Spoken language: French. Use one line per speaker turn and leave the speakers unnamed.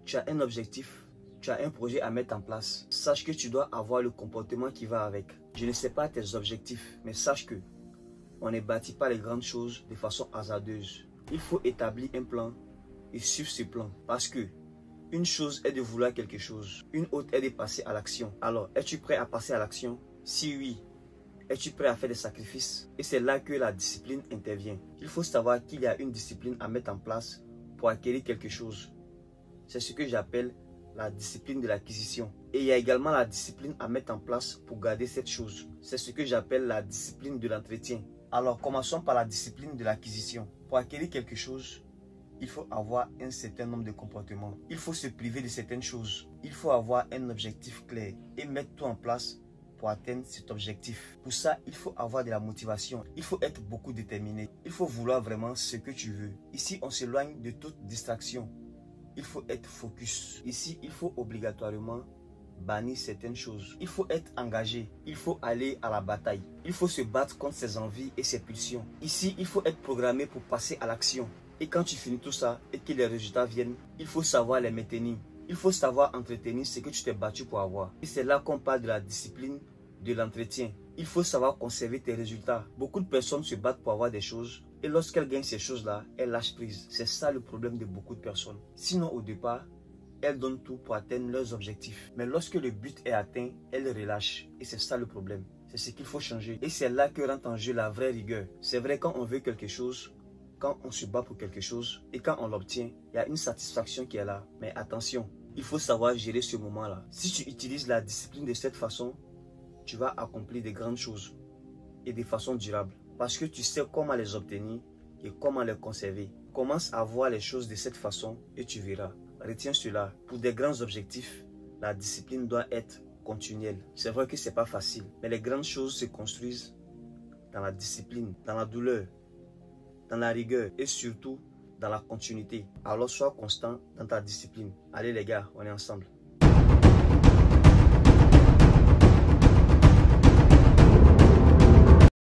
tu as un objectif, tu as un projet à mettre en place, sache que tu dois avoir le comportement qui va avec. Je ne sais pas tes objectifs, mais sache que on ne bâtit pas les grandes choses de façon hasardeuse. Il faut établir un plan et suivre ce plan. Parce que une chose est de vouloir quelque chose, une autre est de passer à l'action. Alors, es-tu prêt à passer à l'action? Si oui, es-tu prêt à faire des sacrifices? Et c'est là que la discipline intervient. Il faut savoir qu'il y a une discipline à mettre en place pour acquérir quelque chose. C'est ce que j'appelle la discipline de l'acquisition. Et il y a également la discipline à mettre en place pour garder cette chose. C'est ce que j'appelle la discipline de l'entretien. Alors, commençons par la discipline de l'acquisition. Pour acquérir quelque chose, il faut avoir un certain nombre de comportements. Il faut se priver de certaines choses. Il faut avoir un objectif clair et mettre tout en place pour atteindre cet objectif. Pour ça, il faut avoir de la motivation. Il faut être beaucoup déterminé. Il faut vouloir vraiment ce que tu veux. Ici, on s'éloigne de toute distraction. Il faut être focus. Ici, il faut obligatoirement bannir certaines choses. Il faut être engagé. Il faut aller à la bataille. Il faut se battre contre ses envies et ses pulsions. Ici, il faut être programmé pour passer à l'action. Et quand tu finis tout ça et que les résultats viennent, il faut savoir les maintenir. Il faut savoir entretenir ce que tu t'es battu pour avoir. Et c'est là qu'on parle de la discipline de l'entretien. Il faut savoir conserver tes résultats. Beaucoup de personnes se battent pour avoir des choses. Et lorsqu'elles gagnent ces choses-là, elles lâchent prise. C'est ça le problème de beaucoup de personnes. Sinon, au départ, elles donnent tout pour atteindre leurs objectifs. Mais lorsque le but est atteint, elles relâchent. Et c'est ça le problème. C'est ce qu'il faut changer. Et c'est là que rentre en jeu la vraie rigueur. C'est vrai, quand on veut quelque chose, quand on se bat pour quelque chose et quand on l'obtient, il y a une satisfaction qui est là. Mais attention, il faut savoir gérer ce moment-là. Si tu utilises la discipline de cette façon, tu vas accomplir de grandes choses et de façon durable. Parce que tu sais comment les obtenir et comment les conserver. Commence à voir les choses de cette façon et tu verras. Retiens cela. Pour des grands objectifs, la discipline doit être continuelle. C'est vrai que ce n'est pas facile, mais les grandes choses se construisent dans la discipline, dans la douleur, dans la rigueur et surtout dans la continuité. Alors sois constant dans ta discipline. Allez les gars, on est ensemble.